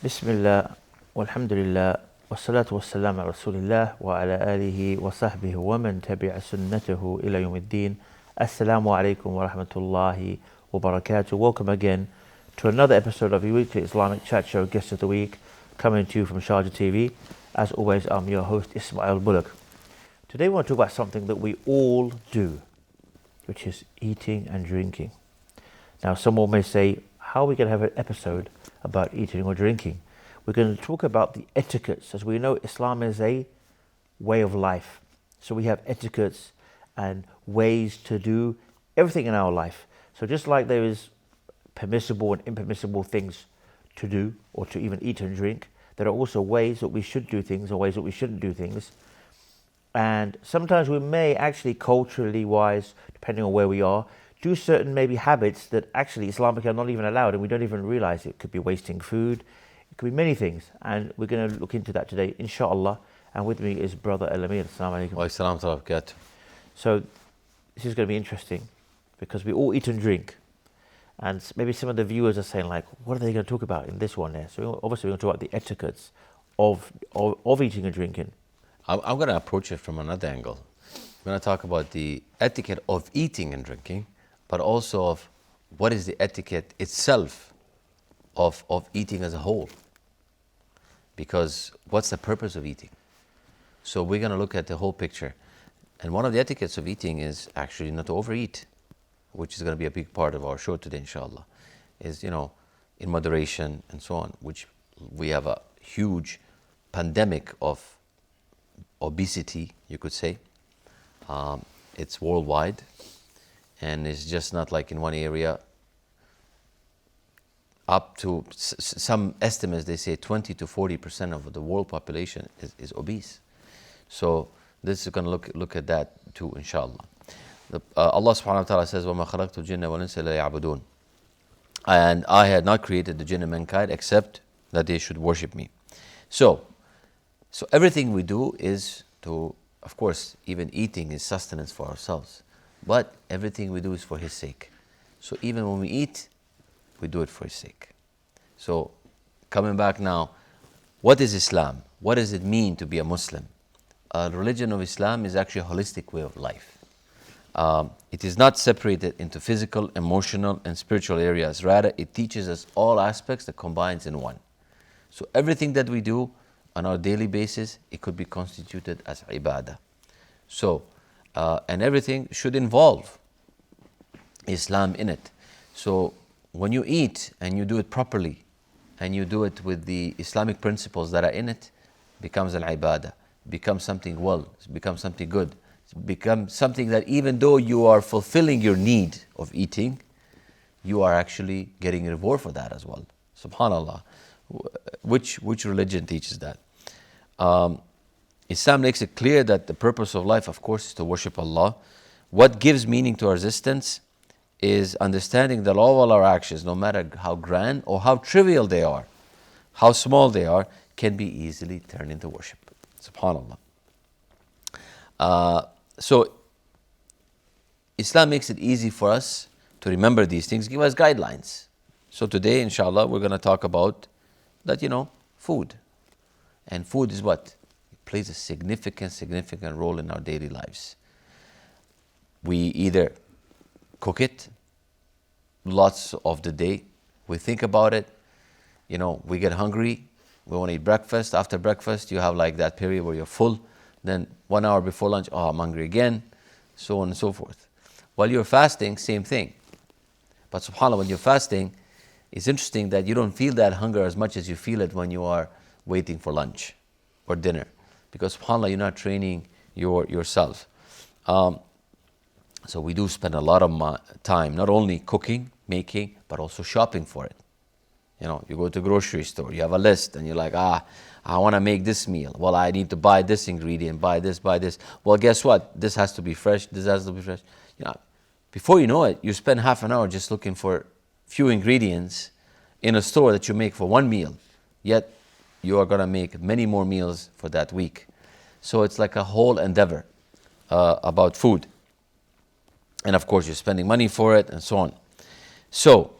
Bismillah, walhamdulillah, wassalatu wassalam ala rasulillah wa ala alihi wa sahbihi wa man tabi'a sunnatahu ila yawmiddin. Assalamu alaikum wa rahmatullahi wa barakatuh. Welcome again to another episode of your weekly Islamic chat show, Guest of the Week, coming to you from Sharjah TV. As always, I'm your host, Ismail Bullock. Today we want to talk about something that we all do, which is eating and drinking. Now, someone may say, how are we going to have an episode about eating or drinking? We're going to talk about the etiquettes. As we know, Islam is a way of life. So we have etiquettes and ways to do everything in our life. So just like there is permissible and impermissible things to do or to even eat and drink, there are also ways that we should do things or ways that we shouldn't do things. And sometimes we may actually, culturally wise, depending on where we are, do certain maybe habits that actually Islamic are not even allowed and we don't even realize it. It could be wasting food, it could be many things. And we're going to look into that today, inshallah. And with me is brother Almir. Assalamu alaikum. Wa salam wa barakatuh. So this is going to be interesting because we all eat and drink. And maybe some of the viewers are saying like, what are they going to talk about in this one there? So obviously we're going to talk about the etiquettes of eating and drinking. I'm going to approach it from another angle. I'm going to talk about the etiquette of eating and drinking, but also of what is the etiquette itself of eating as a whole. Because what's the purpose of eating? So we're going to look at the whole picture. And one of the etiquettes of eating is actually not to overeat, which is going to be a big part of our show today, inshallah. Is, in moderation and so on, which we have a huge pandemic of obesity, you could say. It's worldwide. And it's just not like in one area. Up to some estimates, they say 20 to 40% of the world population is obese. So this is going to look at that too, inshallah. Allah subhanahu wa ta'ala says, وَمَا خَلَقْتُ الْجِنَّ وَالْإِنسَ إِلَّا يَعْبُدُونَ. And I had not created the jinn and mankind except that they should worship me. So everything we do is to, of course, even eating is sustenance for ourselves. But everything we do is for His sake. So even when we eat, we do it for His sake. So coming back now, what is Islam? What does it mean to be a Muslim? The religion of Islam is actually a holistic way of life. It is not separated into physical, emotional, and spiritual areas. Rather, it teaches us all aspects that combines in one. So everything that we do on our daily basis, it could be constituted as ibadah. So, and everything should involve Islam in it. So when you eat and you do it properly and you do it with the Islamic principles that are in it, it becomes an ibadah, becomes something becomes something good, becomes something that even though you are fulfilling your need of eating, you are actually getting a reward for that as well. Subhanallah. Which religion teaches that? Islam makes it clear that the purpose of life, of course, is to worship Allah. What gives meaning to our existence is understanding that all our actions, no matter how grand or how trivial they are, how small they are, can be easily turned into worship. SubhanAllah. So Islam makes it easy for us to remember these things, give us guidelines. So today, inshallah, we're going to talk about that, food. And food is what? It plays a significant role in our daily lives. We either cook it lots of the day, we think about it, we get hungry, we want to eat breakfast. After breakfast, you have like that period where you're full. Then 1 hour before lunch, I'm hungry again, so on and so forth. While you're fasting, same thing. But subhanAllah, when you're fasting, it's interesting that you don't feel that hunger as much as you feel it when you are waiting for lunch or dinner. Because subhanAllah, you're not training yourself. So we do spend a lot of time not only cooking, making, but also shopping for it. You go to the grocery store, you have a list, and you're like, I want to make this meal. Well, I need to buy this ingredient, buy this. Well, guess what? This has to be fresh, this has to be fresh. Before you know it, you spend half an hour just looking for few ingredients in a store that you make for one meal. Yet, you are going to make many more meals for that week. So it's like a whole endeavor. about food. And of course, you're spending money for it and so on. So,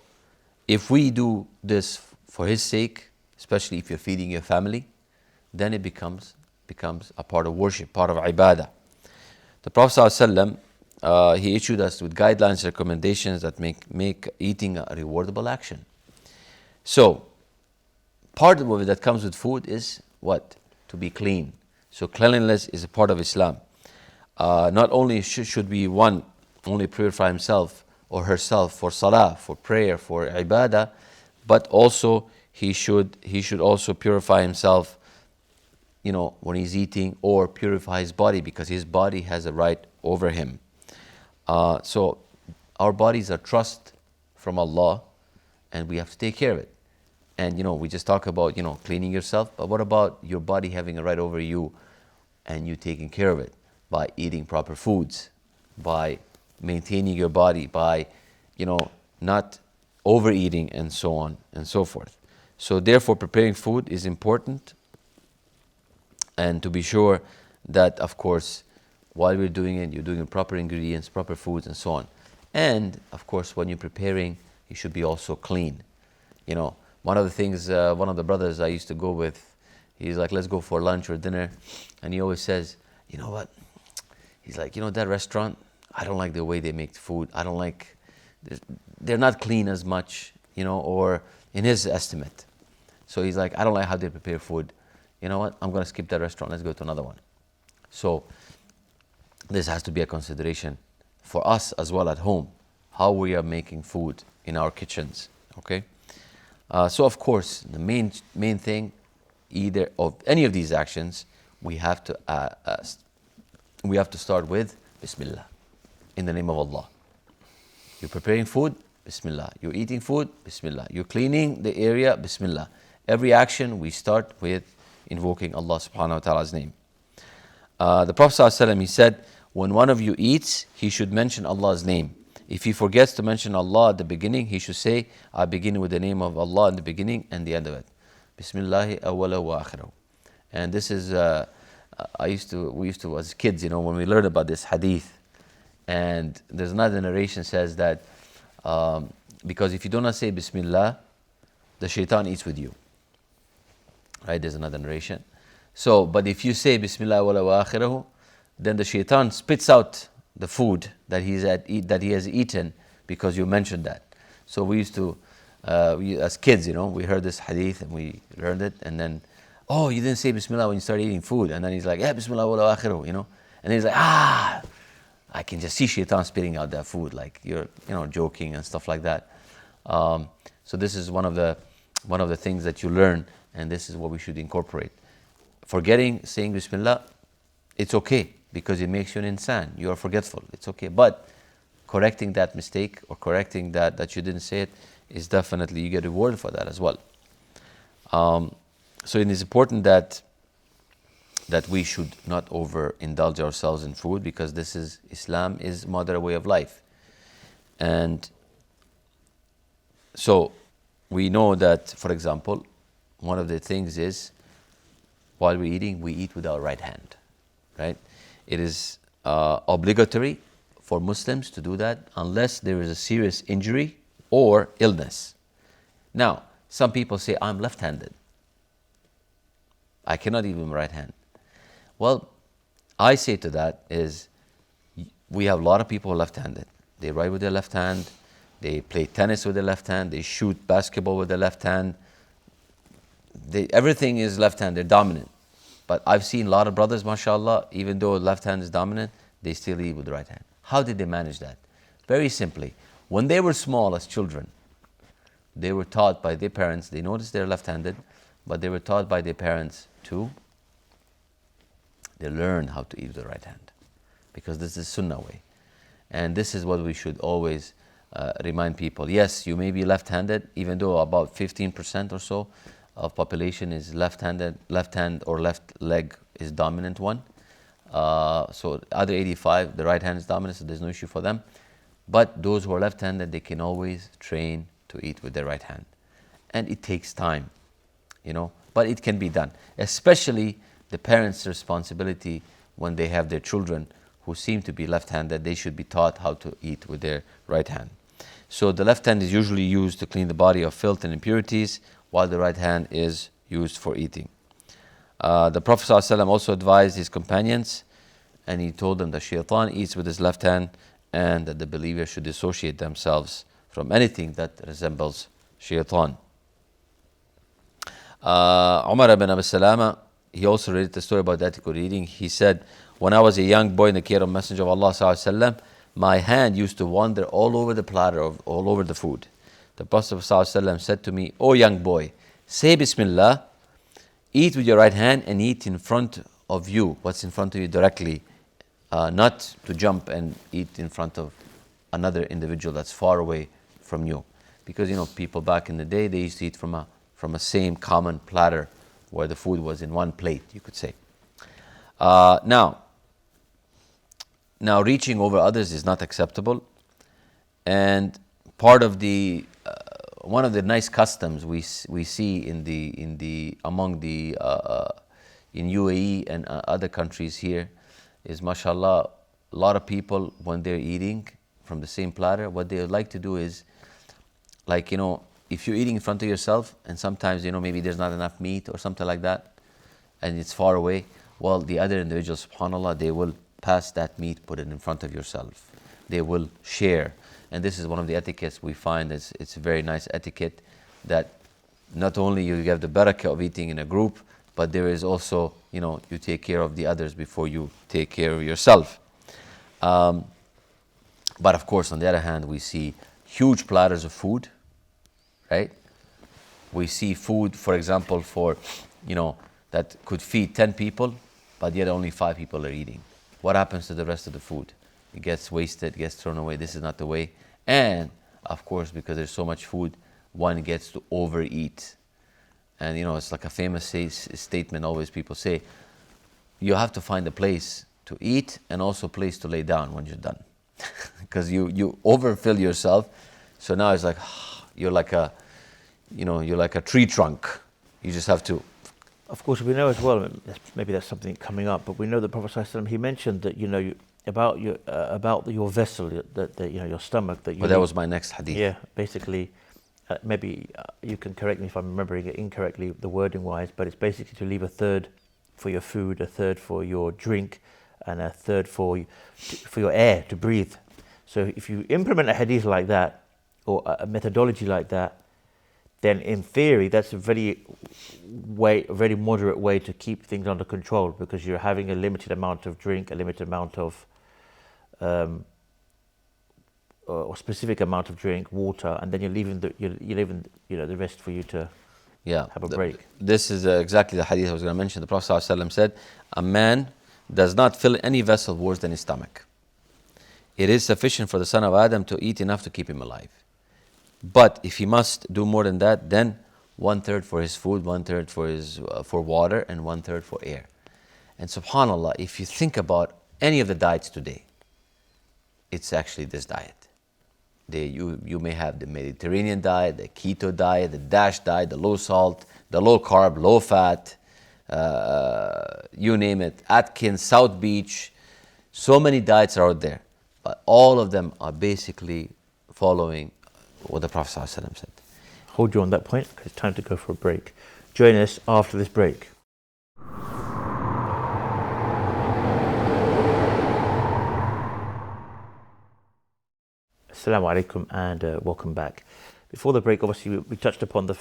if we do this for His sake, especially if you're feeding your family, then it becomes a part of worship, part of ibadah. The Prophet ﷺ, he issued us with guidelines, recommendations that make eating a rewardable action. So, part of it that comes with food is what? To be clean. So cleanliness is a part of Islam. Not only should be one only purify himself or herself for salah, for prayer, for ibadah, but also he should also purify himself, when he's eating, or purify his body, because his body has a right over him. So our bodies are trust from Allah, and we have to take care of it. And we just talk about cleaning yourself, but what about your body having a right over you, and you taking care of it by eating proper foods, by maintaining your body, by not overeating, and so on and so forth. So therefore, preparing food is important, and to be sure that, of course, while we're doing it, you're doing it proper ingredients, proper foods, and so on. And of course, when you're preparing, you should be also clean. One of the things, one of the brothers I used to go with, he's like, let's go for lunch or dinner, and he always says, you know what? He's like, that restaurant, I don't like the way they make food. I don't like, they're not clean as much, or in his estimate. So he's like, I don't like how they prepare food. You know what? I'm going to skip that restaurant. Let's go to another one. So this has to be a consideration for us as well at home, how we are making food in our kitchens. Okay. So of course, the main thing, either of any of these actions, we have to start with Bismillah, in the name of Allah. You're preparing food, Bismillah. You're eating food, Bismillah. You're cleaning the area, Bismillah. Every action we start with invoking Allah subhanahu wa ta'ala's name. The Prophet ﷺ, he said, when one of you eats, he should mention Allah's name. If he forgets to mention Allah at the beginning, he should say, I begin with the name of Allah in the beginning and the end of it. Bismillahi awwala wa akhirahu. And this is, we used to, as kids, when we learned about this hadith, and there's another narration says that, because if you do not say Bismillah, the shaitan eats with you. Right, there's another narration. So, but if you say Bismillah wa akhirahu, then the shaitan spits out the food that he has eaten because you mentioned that. So we used to, as kids, we heard this hadith and we learned it, and then, oh, you didn't say Bismillah when you started eating food, and then he's like, yeah, Bismillah wa akhirahu, and then he's like, I can just see shaitan spitting out that food, like you're, joking and stuff like that. So this is one of the things that you learn, and this is what we should incorporate. Forgetting saying Bismillah, it's okay, because it makes you an insan. You are forgetful. It's okay. But correcting that mistake, or correcting that you didn't say it, is definitely, you get rewarded for that as well. So it is important that we should not overindulge ourselves in food, because Islam is moderate way of life. And so we know that, for example, one of the things is, while we're eating, we eat with our right hand, right? It is obligatory for Muslims to do that unless there is a serious injury or illness. Now, some people say, I'm left-handed. I cannot eat with my right hand. Well, I say to that is, we have a lot of people who are left-handed. They write with their left hand, they play tennis with their left hand, they shoot basketball with their left hand. Everything is left hand, they're dominant. But I've seen a lot of brothers, mashallah, even though left hand is dominant, they still eat with the right hand. How did they manage that? Very simply, when they were small as children, they were taught by their parents, they noticed they're left-handed, but they were taught by their parents they learn how to eat with the right hand, because this is sunnah way. And this is what we should always remind people. Yes, you may be left-handed, even though about 15% or so of population is left-handed, left hand or left leg is dominant one. So other 85, the right hand is dominant, so there's no issue for them. But those who are left-handed, they can always train to eat with their right hand. And it takes time, but it can be done. Especially the parents' responsibility when they have their children who who seem to be left-handed, they should be taught how to eat with their right hand. So the left hand is usually used to clean the body of filth and impurities, while the right hand is used for eating. The Prophet ﷺ also advised his companions, and he told them that shaitan eats with his left hand, and that the believers should dissociate themselves from anything that resembles shaitan. Umar ibn Abi Salama, he also related the story about ethical eating. He said, when I was a young boy in the care of Messenger of Allah ﷺ, my hand used to wander all over the platter, all over the food. The Prophet ﷺ said to me, "O young boy, say Bismillah, eat with your right hand and eat in front of you, what's in front of you directly, not to jump and eat in front of another individual that's far away from you." Because people back in the day, they used to eat from a same common platter where the food was in one plate, you could say. Now reaching over others is not acceptable, and part of the one of the nice customs we see in UAE and other countries here is, mashallah, a lot of people, when they're eating from the same platter, what they would like to do is, like, if you're eating in front of yourself, and sometimes maybe there's not enough meat or something like that, and it's far away, well, the other individuals, subhanallah, they will pass that meat, put it in front of yourself. They will share. And this is one of the etiquettes we find. It's a very nice etiquette, that not only you have the barakah of eating in a group, but there is also, you take care of the others before you take care of yourself. But of course, on the other hand, we see huge platters of food, right? We see food, for example, that could feed 10 people, but yet only 5 people are eating. What happens to the rest of the food? It gets wasted, gets thrown away. This is not the way. And of course, because there's so much food, one gets to overeat. And it's like a famous statement always people say, you have to find a place to eat and also a place to lay down when you're done. Because you overfill yourself. So now it's like, you're like a tree trunk. You just have to. Of course, we know as well, maybe that's something coming up, but we know that Prophet ﷺ, he mentioned that, about your vessel, that your stomach. That was my next hadith. Yeah, basically, maybe you can correct me if I'm remembering it incorrectly, the wording wise, but it's basically to leave a third for your food, a third for your drink, and a third for your air to breathe. So if you implement a hadith like that, or a methodology like that, then in theory, that's a very moderate way to keep things under control, because you're having a limited amount of drink, a limited amount of, or specific amount of drink, water, and then you're leaving the rest for you to have a break. This is exactly the hadith I was going to mention. The Prophet ﷺ said, a man does not fill any vessel worse than his stomach. It is sufficient for the son of Adam to eat enough to keep him alive. But if he must do more than that, then 1/3 for his food, 1/3 for water, and 1/3 for air. And subhanallah, if you think about any of the diets today, it's actually this diet. You may have the Mediterranean diet, the keto diet, the DASH diet, the low salt, the low carb, low fat, you name it, Atkins, South Beach. So many diets are out there, but all of them are basically following what the Prophet ﷺ said. Hold you on that point, because it's time to go for a break. Join us after this break. Assalamu alaikum and welcome back. Before the break, obviously, we touched upon the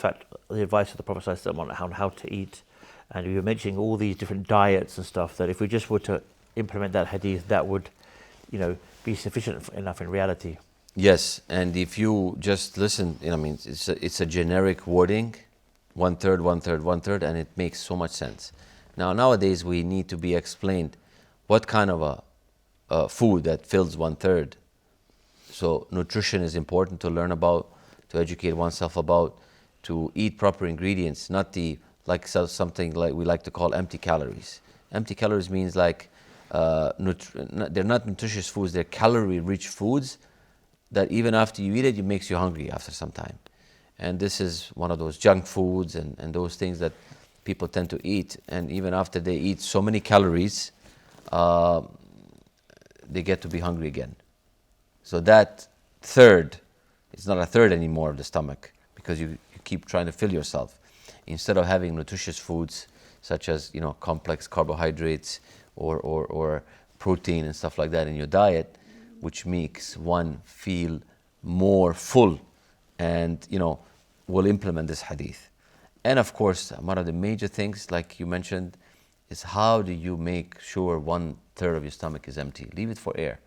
advice of the Prophet ﷺ on how to eat, and we were mentioning all these different diets and stuff, that if we just were to implement that hadith, that would, be sufficient enough in reality. Yes, and if you just listen, it's a generic wording, 1/3, 1/3, 1/3, and it makes so much sense. Now, nowadays, we need to be explained what kind of a food that fills 1/3. So nutrition is important to learn about, to educate oneself about, to eat proper ingredients, not something like we like to call empty calories. Empty calories means they're not nutritious foods, they're calorie-rich foods that even after you eat it, it makes you hungry after some time. And this is one of those junk foods and those things that people tend to eat. And even after they eat so many calories, they get to be hungry again. So that third, it's not a third anymore of the stomach, because you keep trying to fill yourself. Instead of having nutritious foods such as complex carbohydrates or protein and stuff like that in your diet, which makes one feel more full, and will implement this hadith. And of course, one of the major things, like you mentioned, is how do you make sure 1/3 of your stomach is empty? Leave it for air.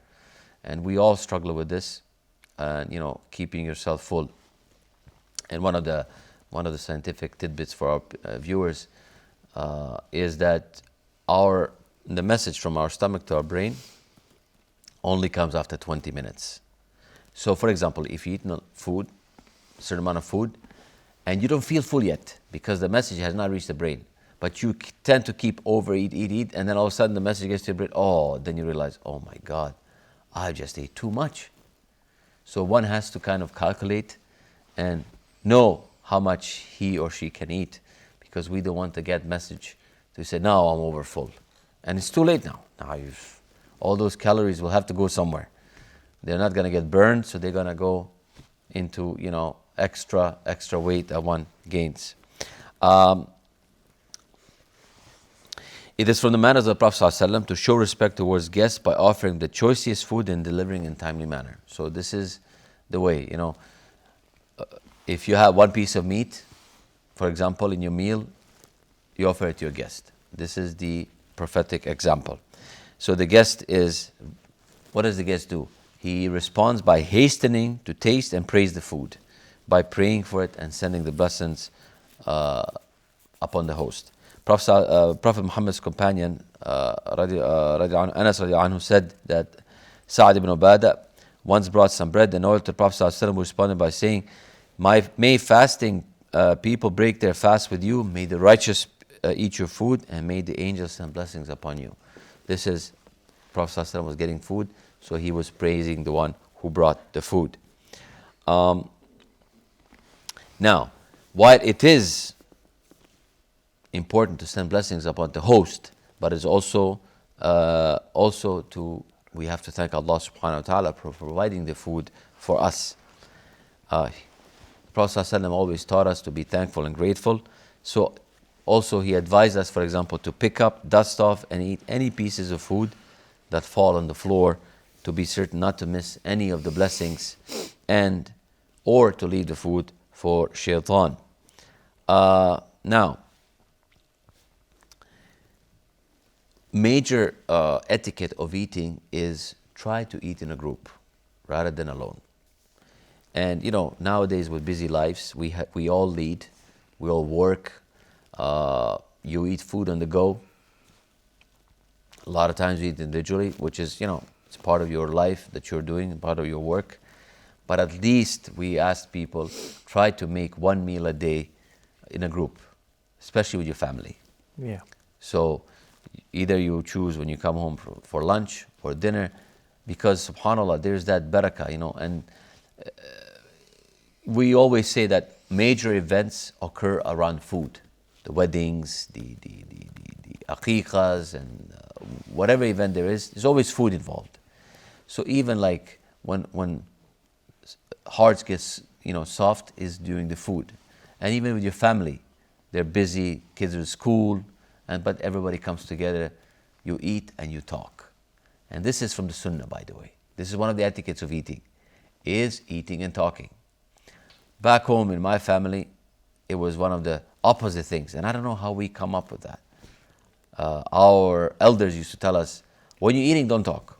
And we all struggle with this, keeping yourself full. And one of the scientific tidbits for our viewers is that the message from our stomach to our brain only comes after 20 minutes. So, for example, if you eat food, a certain amount of food, and you don't feel full yet because the message has not reached the brain, but you tend to keep eat, and then all of a sudden the message gets to your brain, then you realize, oh my God, I just ate too much. So one has to kind of calculate and know how much he or she can eat, because we don't want to get message to say, now I'm over full. And it's too late now. Now all those calories will have to go somewhere. They're not going to get burned, so they're going to go into, extra weight that one gains. It is from the manners of the Prophet ﷺ to show respect towards guests by offering the choicest food and delivering in timely manner. So this is the way, if you have one piece of meat, for example, in your meal, you offer it to your guest. This is the prophetic example. So the guest what does the guest do? He responds by hastening to taste and praise the food, by praying for it and sending the blessings upon the host. Prophet Muhammad's companion, Anas radiallahu anhu, said that Sa'ad ibn Ubadah once brought some bread and oil to the Prophet ﷺ, who responded by saying, may fasting people break their fast with you, may the righteous eat your food, and may the angels send blessings upon you. This is, Prophet ﷺ was getting food, so he was praising the one who brought the food. Now, while it is important to send blessings upon the host, but it's also we have to thank Allah subhanahu wa ta'ala for providing the food for us. Prophet ﷺ always taught us to be thankful and grateful. So also he advised us, for example, to pick up, dust off, and eat any pieces of food that fall on the floor, to be certain not to miss any of the blessings, or to leave the food for shaitan. Now, major etiquette of eating is try to eat in a group rather than alone. And nowadays with busy lives, we all lead, we all work, you eat food on the go. A lot of times you eat individually, which is, it's part of your life that you're doing, part of your work. But at least we ask people, try to make one meal a day in a group, especially with your family. Yeah. So either you choose when you come home for lunch or dinner, because subhanAllah, there's that barakah, and we always say that major events occur around food. The weddings, the aqiqahs, and whatever event there is, there's always food involved. So even like when hearts get soft is during the food. And even with your family, they're busy, kids are at school, but everybody comes together, you eat and you talk. And this is from the sunnah, by the way. This is one of the etiquettes of eating, is eating and talking. Back home in my family, it was one of the opposite things. And I don't know how we come up with that. Our elders used to tell us, when you're eating, don't talk.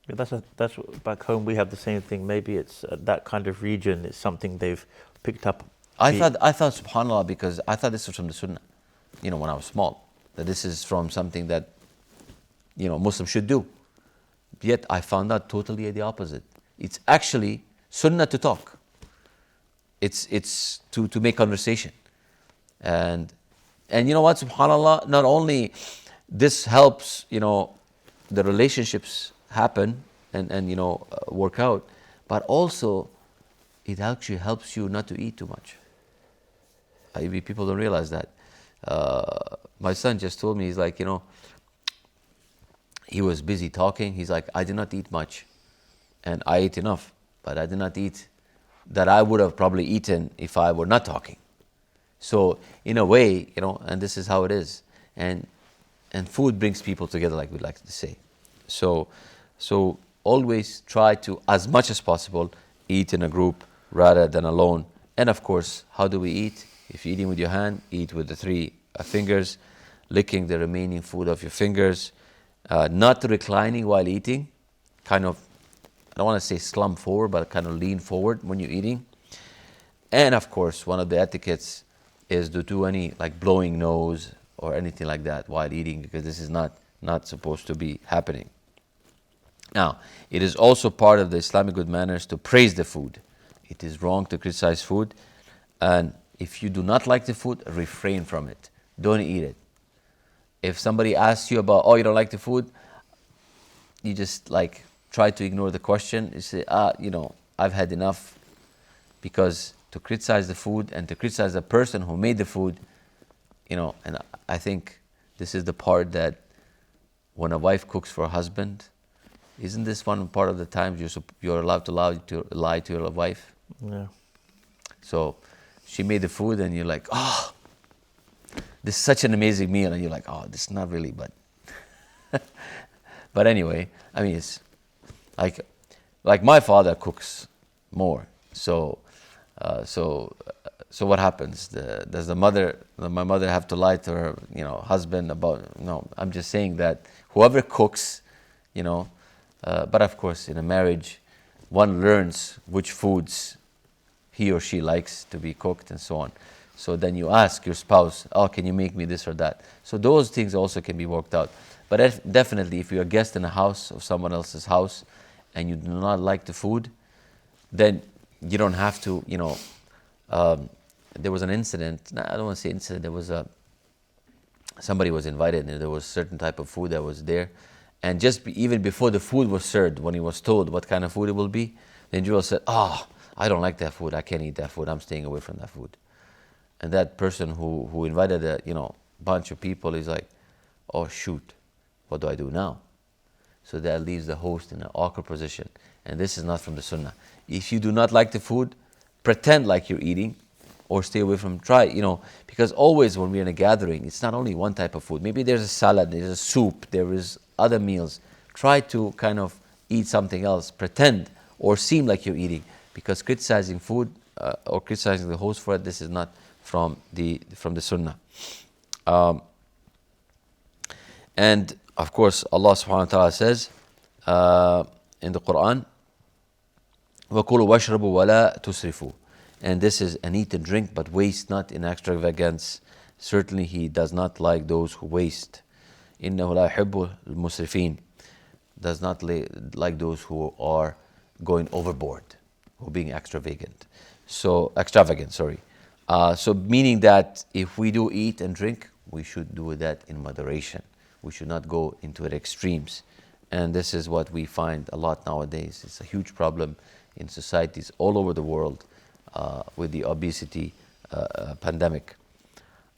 Yeah, that's back home we have the same thing. Maybe it's that kind of region is something they've picked up. I thought subhanAllah, because I thought this was from the sunnah, when I was small, that this is from something that, Muslims should do. Yet I found out totally the opposite. It's actually sunnah to talk. It's to make conversation. And you know what, subhanAllah, not only this helps, the relationships happen and work out, but also it actually helps you not to eat too much. People don't realize that. My son just told me, he's like, he was busy talking. He's like, I did not eat much, and I ate enough, but I did not eat that I would have probably eaten if I were not talking. So in a way, and this is how it is, and food brings people together, like we like to say. So always try to, as much as possible, eat in a group rather than alone. And of course, how do we eat? If you're eating with your hand, eat with the three fingers, licking the remaining food off your fingers, not reclining while eating, kind of, I don't want to say slump forward, but kind of lean forward when you're eating. And of course, one of the etiquettes is to do any like blowing nose or anything like that while eating, because this is not supposed to be happening. Now, it is also part of the Islamic good manners to praise the food. It is wrong to criticize food, and if you do not like the food, refrain from it. Don't eat it. If somebody asks you about, oh, you don't like the food, you just like try to ignore the question. You say, I've had enough, because to criticize the food and to criticize the person who made the food, and I think this is the part that when a wife cooks for a husband, isn't this one part of the times you're allowed to lie to your wife? Yeah. So she made the food and you're like, oh, this is such an amazing meal, and you're like, oh, this is not really, but but anyway, I mean, it's like my father cooks more, so what happens? Does my mother have to lie to her husband about? No, I'm just saying that whoever cooks, but of course in a marriage one learns which foods he or she likes to be cooked and so on. So then you ask your spouse, oh, can you make me this or that? So those things also can be worked out. But definitely, if you're a guest in a house of someone else's house and you do not like the food, then you don't have to, there was an incident, I don't want to say incident, there was somebody was invited and there was a certain type of food that was there. And just even before the food was served, when he was told what kind of food it will be, the individual said, oh, I don't like that food, I can't eat that food, I'm staying away from that food. And that person who invited a bunch of people is like, oh shoot, what do I do now? So that leaves the host in an awkward position. And this is not from the sunnah. If you do not like the food, pretend like you're eating, or stay away from, because always when we're in a gathering, it's not only one type of food. Maybe there's a salad, there's a soup, there is other meals. Try to kind of eat something else, pretend or seem like you're eating, because criticizing food or criticizing the host for it, this is not from the sunnah. And of course, Allah subhanahu wa ta'ala says in the Quran, وَكُلُوا وَاشْرَبُوا وَلَا تُسْرِفُوا. And this is an eat and drink, but waste not in extravagance. Certainly He does not like those who waste. إِنَّهُ لَا يُحِبُّ الْمُسْرِفِينَ. Does not like those who are going overboard, who are being extravagant. So meaning that if we do eat and drink, we should do that in moderation. We should not go into the extremes. And this is what we find a lot nowadays. It's a huge problem in societies all over the world with the obesity pandemic.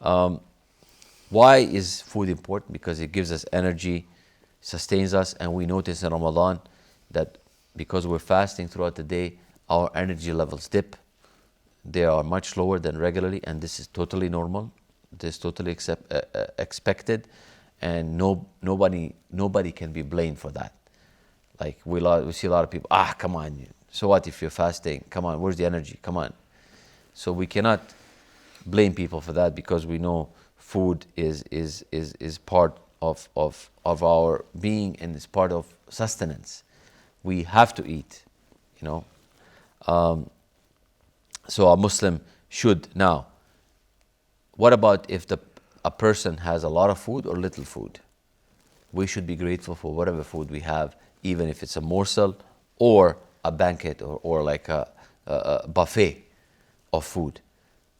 Why is food important? Because it gives us energy, sustains us, and we notice in Ramadan that because we're fasting throughout the day, our energy levels dip. They are much lower than regularly, and this is totally normal. This is totally expected, and nobody can be blamed for that. Like we see a lot of people, come on, so what if you're fasting? Come on, where's the energy? Come on. So we cannot blame people for that, because we know food is part of our being, and is part of sustenance. We have to eat, So a Muslim should. Now, what about if a person has a lot of food or little food? We should be grateful for whatever food we have, even if it's a morsel or a banquet or like a buffet of food.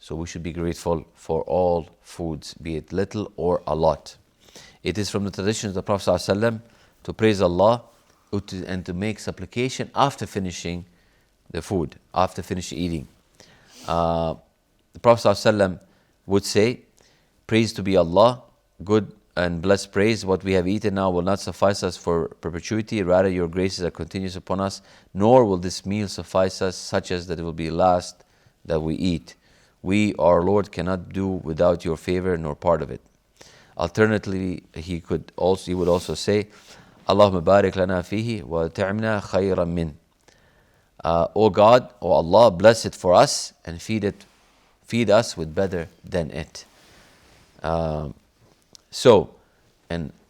So we should be grateful for all foods, be it little or a lot. It is from the traditions of the Prophet ﷺ to praise Allah and to make supplication after finishing the food, after finishing eating. The Prophet ﷺ would say, praise to be Allah, good and bless praise. What we have eaten now will not suffice us for perpetuity. Rather, your graces are continuous upon us. Nor will this meal suffice us, such as that it will be last that we eat. We, our Lord, cannot do without your favor nor part of it. Alternatively, he would also say, Allahumma barik lana fihi wa ta'imna khayran min. O God, O Allah, bless it for us and feed us with better than it. And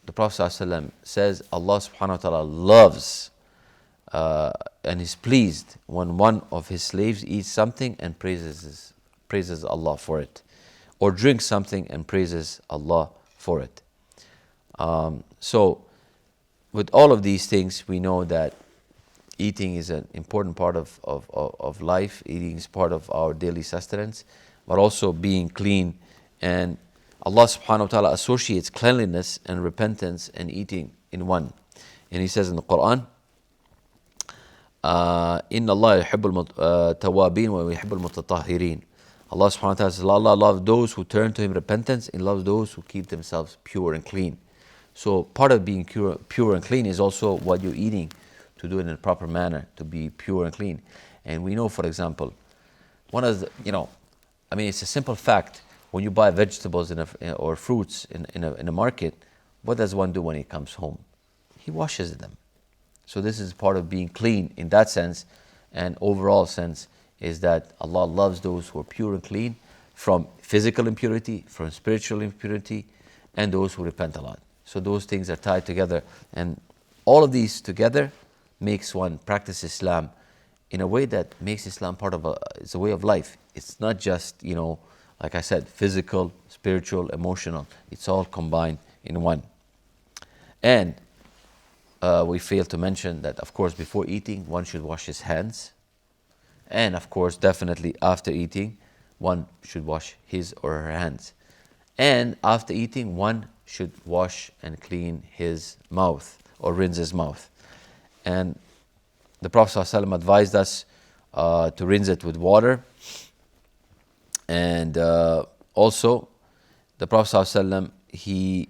the Prophet ﷺ says Allah subhanahu wa ta'ala loves and is pleased when one of his slaves eats something and praises Allah for it, or drinks something and praises Allah for it. So with all of these things, we know that eating is an important part of life. Eating is part of our daily sustenance, but also being clean. And Allah subhanahu wa ta'ala associates cleanliness and repentance and eating in one. And He says in the Quran, إِنَّ اللَّهَ يُحِبُّ التَّوَّابِينَ وَيُحِبُّ الْمُتَطَهِّرِينَ. Allah subhanahu wa ta'ala says, Allah loves those who turn to Him repentance and loves those who keep themselves pure and clean. So part of being pure and clean is also what you're eating, to do it in a proper manner, to be pure and clean. And we know, for example, one of the, it's a simple fact. When you buy vegetables or fruits in a market, what does one do when he comes home? He washes them. So this is part of being clean in that sense, and overall sense is that Allah loves those who are pure and clean from physical impurity, from spiritual impurity, and those who repent a lot. So those things are tied together, and all of these together makes one practice Islam in a way that makes Islam it's a way of life. It's not just, like I said, physical, spiritual, emotional. It's all combined in one. And we failed to mention that, of course, before eating, one should wash his hands. And, of course, definitely after eating, one should wash his or her hands. And after eating, one should wash and clean his mouth or rinse his mouth. And the Prophet ﷺ advised us to rinse it with water. And also, the Prophet ﷺ, he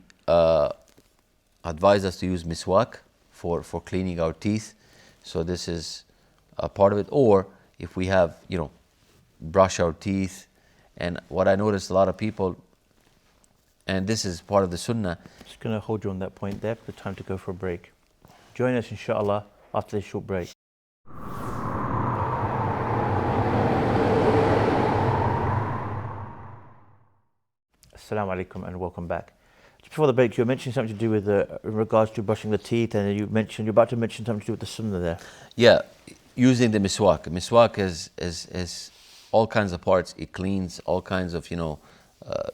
advised us to use miswak for cleaning our teeth. So this is a part of it. Or if we have, brush our teeth. And what I noticed, a lot of people, and this is part of the sunnah. Just going to hold you on that point there. It's time to go for a break. Join us, inshallah, after this short break. Assalamu alaikum and welcome back. Just before the break, you mentioned something to do with in regards to brushing the teeth, and you're about to mention something to do with the sunnah there. Yeah, using the miswak. Miswak is all kinds of parts. It cleans all kinds of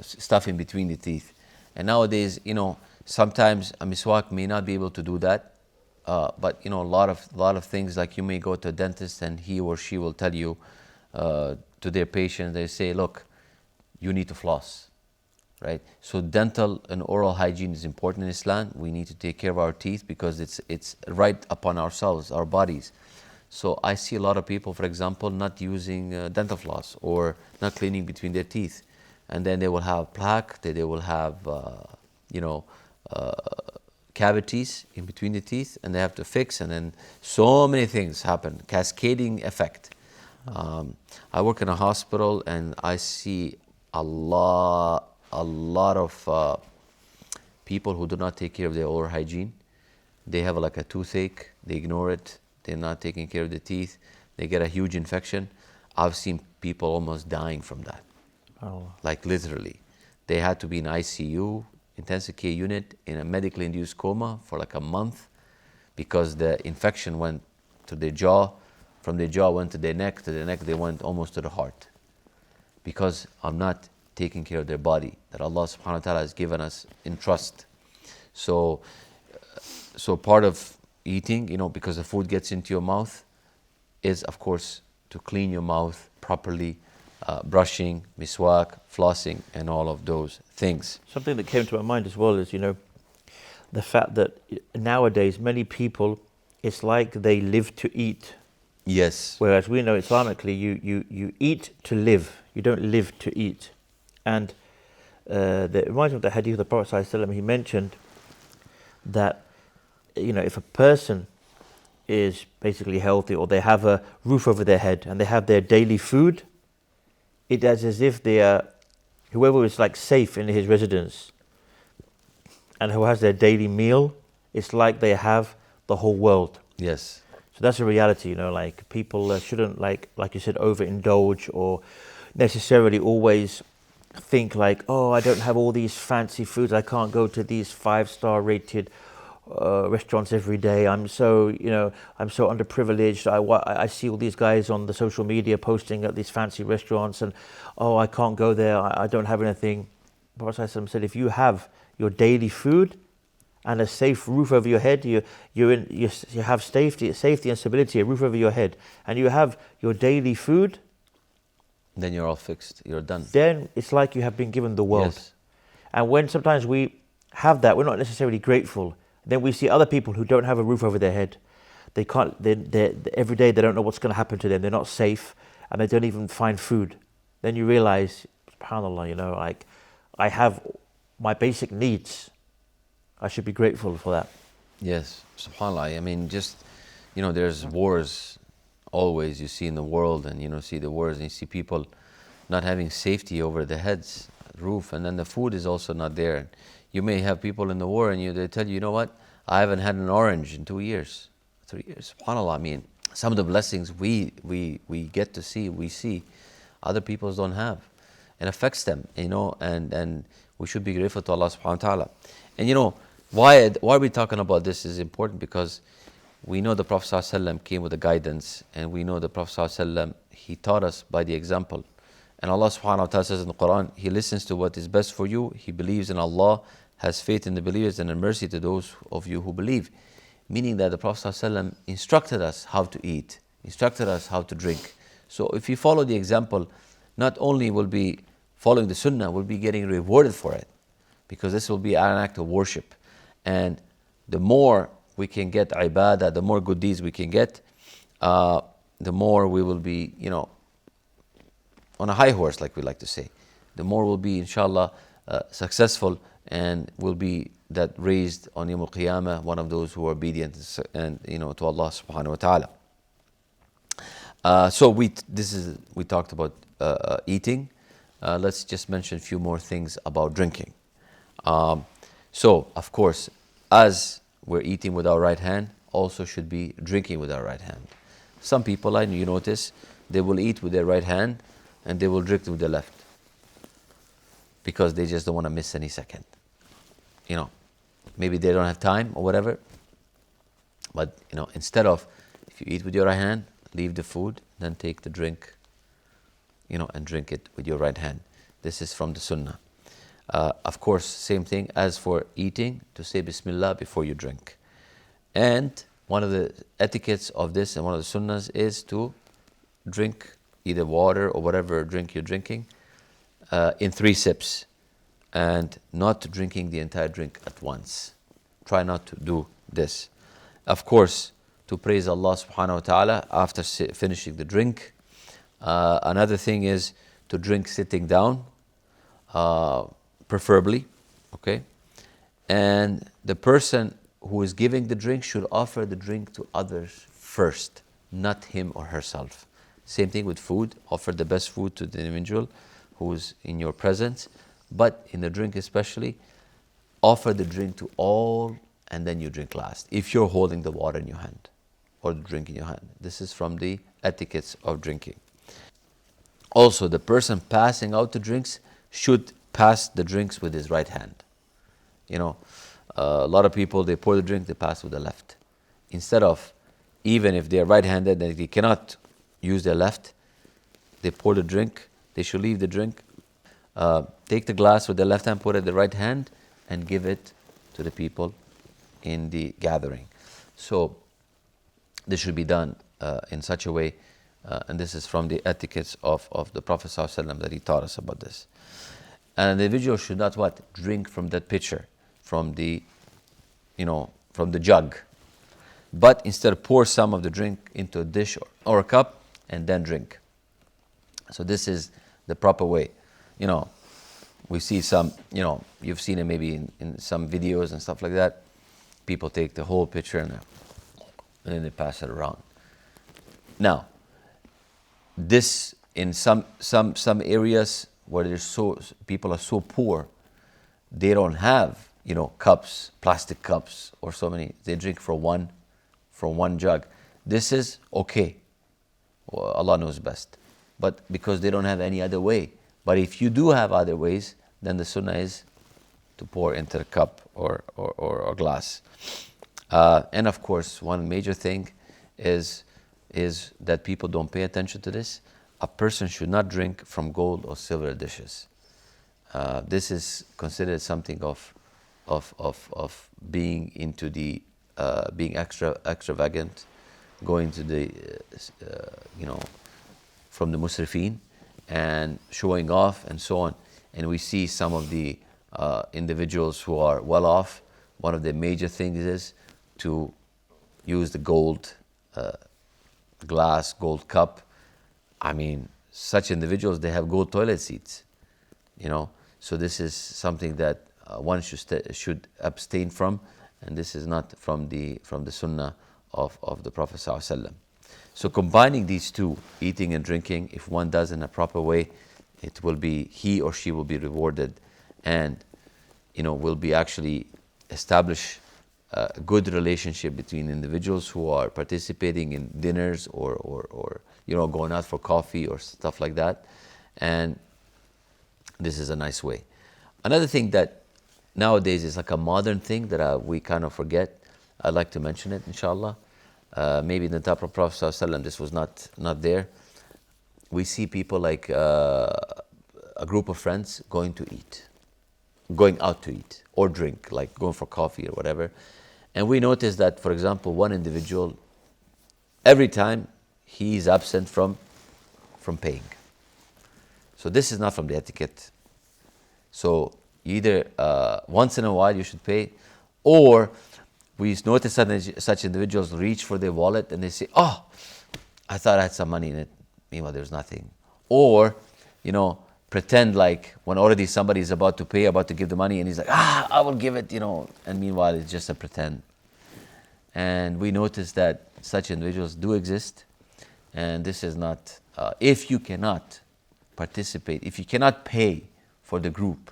stuff in between the teeth. And nowadays, sometimes a miswak may not be able to do that. But a lot of things, like you may go to a dentist and he or she will tell you to their patient, they say, look, you need to floss. Right? So dental and oral hygiene is important in Islam. We need to take care of our teeth because it's right upon ourselves, our bodies. So I see a lot of people, for example, not using dental floss or not cleaning between their teeth. And then they will have plaque, they will have, cavities in between the teeth, and they have to fix, and then so many things happen, cascading effect. I work in a hospital and I see a lot of people who do not take care of their oral hygiene. They have like a toothache, they ignore it, they're not taking care of the teeth, they get a huge infection. I've seen people almost dying from that. Oh. Like literally. They had to be in ICU, intensive care unit, in a medically induced coma for like a month because the infection went to their jaw, from their jaw went to their neck they went almost to the heart. Because I'm not taking care of their body that Allah subhanahu wa ta'ala has given us in trust. So part of eating, because the food gets into your mouth, is of course to clean your mouth properly, brushing, miswak, flossing, and all of those things. Something that came to my mind as well is, the fact that nowadays many people, it's like they live to eat. Yes. Whereas we know Islamically, you eat to live. You don't live to eat. And that reminds me of the hadith of the Prophet ﷺ. He mentioned that, if a person is basically healthy, or they have a roof over their head and they have their daily food, it is as if they are, whoever is like safe in his residence and who has their daily meal, it's like they have the whole world. Yes. So that's a reality, like people shouldn't, like you said, overindulge or necessarily always think like, oh, I don't have all these fancy foods, I can't go to these 5-star rated restaurants every day. I'm so underprivileged. I see all these guys on the social media posting at these fancy restaurants, and I can't go there. I don't have anything. Prophet ﷺ said, if you have your daily food and a safe roof over your head, you have safety and stability, a roof over your head, and you have your daily food, then you're all fixed. You're done. Then it's like you have been given the world. Yes. And when sometimes we have that, we're not necessarily grateful. Then we see other people who don't have a roof over their head. They can't. Every day they don't know what's going to happen to them. They're not safe, and they don't even find food. Then you realize, subhanallah, like I have my basic needs. I should be grateful for that. Yes, subhanallah. I mean, just there's wars always you see in the world, and see the wars, and you see people not having safety over their heads, roof, and then the food is also not there. You may have people in the war, and they tell you, you know what? I haven't had an orange in 2 years, 3 years. SubhanAllah. I mean, some of the blessings we get to see, we see, other people don't have. It affects them, and we should be grateful to Allah subhanahu wa ta'ala. And why are we talking about this is important, because we know the Prophet ﷺ came with a guidance, and we know the Prophet ﷺ, he taught us by the example. And Allah subhanahu wa ta'ala says in the Quran, He listens to what is best for you, He believes in Allah, has faith in the believers, and a mercy to those of you who believe. Meaning that the Prophet ﷺ instructed us how to eat, instructed us how to drink. So if you follow the example, not only will be following the sunnah, we'll be getting rewarded for it, because this will be an act of worship. And the more we can get ibadah, the more good deeds we can get, the more we will be, on a high horse, like we like to say. The more we'll be, inshallah, successful, and will be that raised on Yawm al-Qiyamah, one of those who are obedient and to Allah subhanahu wa ta'ala. So we talked about eating. Let's just mention a few more things about drinking. So of course, as we're eating with our right hand, also should be drinking with our right hand. Some people, you notice, they will eat with their right hand and they will drink with their left, because they just don't want to miss any second. Maybe they don't have time or whatever. But instead of, if you eat with your right hand, leave the food, then take the drink, and drink it with your right hand. This is from the sunnah. Of course, same thing as for eating, to say Bismillah before you drink. And one of the etiquettes of this, and one of the sunnahs, is to drink either water or whatever drink you're drinking in 3 sips, and not drinking the entire drink at once. Try not to do this. Of course, to praise Allah subhanahu wa ta'ala after finishing the drink. Another thing is to drink sitting down, preferably, okay? And the person who is giving the drink should offer the drink to others first, not him or herself. Same thing with food. Offer the best food to the individual who is in your presence. But in the drink especially, offer the drink to all, and then you drink last, if you're holding the water in your hand or the drink in your hand. This is from the etiquettes of drinking. Also, the person passing out the drinks should pass the drinks with his right hand. A lot of people, they pour the drink, they pass with the left. Instead of, even if they're right-handed and they cannot use their left, they pour the drink, they should leave the drink, take the glass with the left hand, put it in the right hand, and give it to the people in the gathering. So this should be done in such a way, and this is from the etiquettes of the Prophet ﷺ, that he taught us about this. And the individual should not drink from that pitcher, from the jug, but instead pour some of the drink into a dish or a cup and then drink. So this is the proper way. we see some, you've seen it maybe in some videos and stuff like that. People take the whole pitcher and then they pass it around. Now, this in some areas where people are so poor, they don't have cups, plastic cups, or so many. They drink from one jug. This is okay. Well, Allah knows best. But because they don't have any other way. But if you do have other ways, then the sunnah is to pour into a cup or a glass. And of course, one major thing is that people don't pay attention to this. A person should not drink from gold or silver dishes. This is considered something of being into the being extravagant, going to the from the musrifin and showing off and so on. And we see some of the individuals who are well off. One of the major things is to use the gold glass, gold cup. I mean, such individuals, they have gold toilet seats, So this is something that one should abstain from, and this is not from the sunnah of the Prophet ﷺ. So combining these two, eating and drinking, if one does in a proper way, it will be, he or she will be rewarded, and will be actually establish a good relationship between individuals who are participating in dinners or going out for coffee or stuff like that. And this is a nice way. Another thing that nowadays is like a modern thing that we kind of forget, I'd like to mention it, inshallah. Maybe in the time of Prophet ﷺ, this was not there. We see people like a group of friends going out to eat or drink, like going for coffee or whatever. And we notice that, for example, one individual, every time he's absent from paying. So this is not from the etiquette. So either once in a while you should pay, or we notice such individuals reach for their wallet and they say, "Oh, I thought I had some money in it." Meanwhile, there's nothing. Or, pretend like when already somebody is about to pay, about to give the money, and he's like, "I will give it," and meanwhile it's just a pretend. And we notice that such individuals do exist, and this is not, if you cannot participate, if you cannot pay for the group,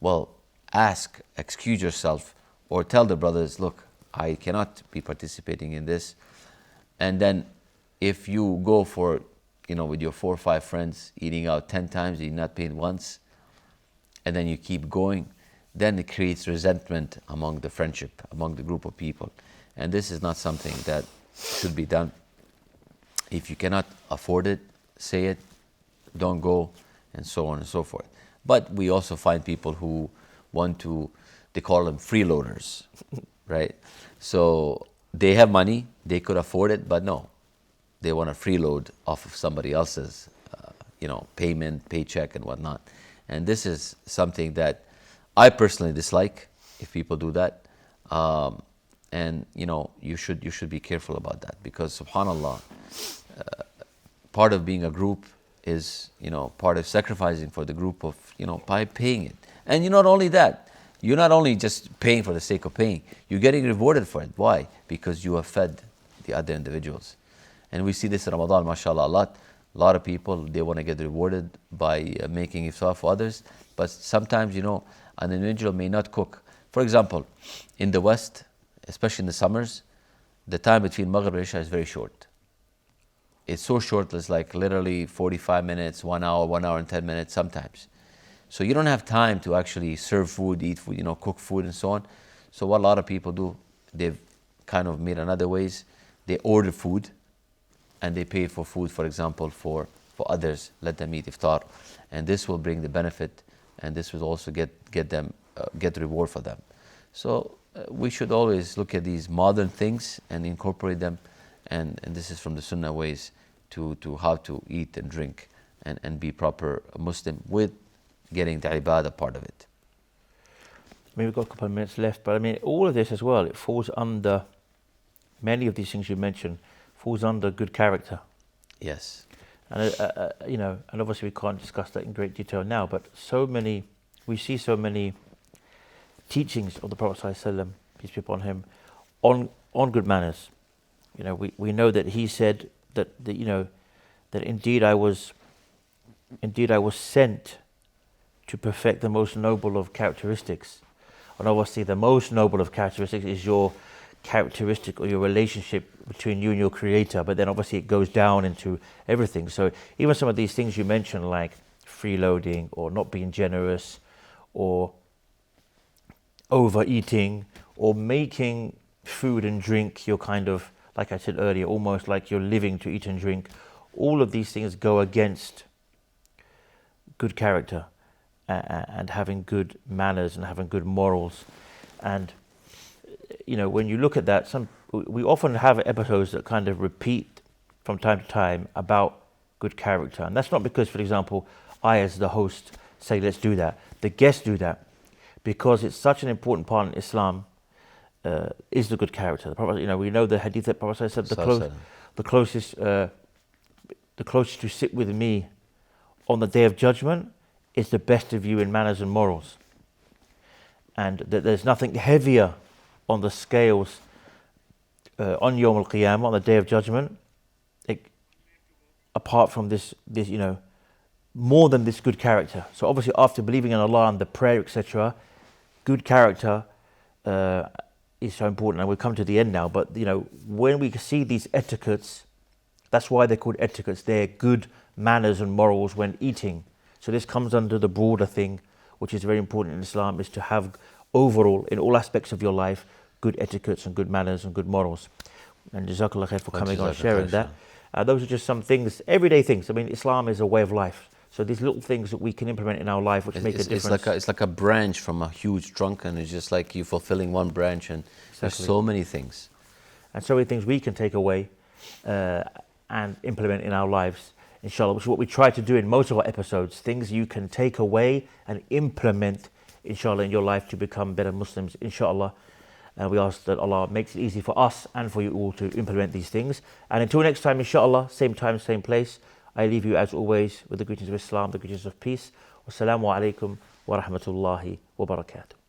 well, excuse yourself, or tell the brothers, "Look, I cannot be participating in this." And then if you go for, with your 4 or 5 friends, eating out 10 times, you're not paid once, and then you keep going, then it creates resentment among the friendship, among the group of people. And this is not something that should be done. If you cannot afford it, say it, don't go, and so on and so forth. But we also find people who they call them freeloaders, right? So they have money, they could afford it, but no. They want to freeload off of somebody else's, payment, paycheck, and whatnot. And this is something that I personally dislike if people do that. And you should be careful about that, because subhanallah, part of being a group is part of sacrificing for the group of by paying it. And not only that, you're not only just paying for the sake of paying, you're getting rewarded for it. Why? Because you have fed the other individuals. And we see this in Ramadan, mashallah, a lot of people, they want to get rewarded by making iftar for others. But sometimes, an individual may not cook. For example, in the West, especially in the summers, the time between Maghrib and Isha is very short. It's so short, it's like literally 45 minutes, 1 hour, 1 hour and 10 minutes sometimes. So you don't have time to actually serve food, eat food, cook food and so on. So what a lot of people do, they've kind of made another ways. They order food and they pay for food, for example, for others, let them eat iftar. And this will bring the benefit, and this will also get reward for them. So we should always look at these modern things and incorporate them, and this is from the sunnah ways to how to eat and drink and be proper Muslim with getting the ibadah part of it. We've got a couple of minutes left, but all of this as well, it falls under, many of these things you mentioned, falls under good character. Yes. And, and obviously we can't discuss that in great detail now, but so many, we see so many teachings of the Prophet ﷺ, peace be upon him, on good manners. You know, we know that he said that you know that indeed I was sent to perfect the most noble of characteristics. And obviously the most noble of characteristics is your characteristic or your relationship between you and your creator, but then obviously it goes down into everything. So even some of these things you mentioned, like freeloading or not being generous or overeating or making food and drink your kind of, like I said earlier, almost like you're living to eat and drink, all of these things go against good character and having good manners and having good morals. And you know, when you look at that, we often have episodes that kind of repeat from time to time about good character. And that's not because, for example, I as the host say let's do that. The guests do that because it's such an important part in Islam, is the good character. The Prophet, you know, we know the hadith that Prophet said the closest to sit with me on the day of judgment is the best of you in manners and morals. And that there's nothing heavier on the scales on Yawm al-Qiyamah, on the day of judgment, apart from this, you know, more than this good character. So obviously after believing in Allah and the prayer, etc., good character is so important. And we'll come to the end now, but you know, when we see these etiquettes, that's why they're called etiquettes. They're good manners and morals when eating. So this comes under the broader thing, which is very important in Islam, is to have overall, in all aspects of your life, good etiquettes and good manners and good morals. And Jazakallah khair for coming on and sharing that. Those are just some things, everyday things. I mean, Islam is a way of life. So these little things that we can implement in our life which make a difference. It's like a branch from a huge trunk, and it's just like you fulfilling one branch, and there's so many things. And so many things we can take away and implement in our lives, inshallah, which is what we try to do in most of our episodes. Things you can take away and implement, inshallah, in your life to become better Muslims, inshallah. And we ask that Allah makes it easy for us and for you all to implement these things. And until next time, inshallah, same time, same place, I leave you as always with the greetings of Islam, the greetings of peace. Wassalamu alaikum wa rahmatullahi wa barakatuh.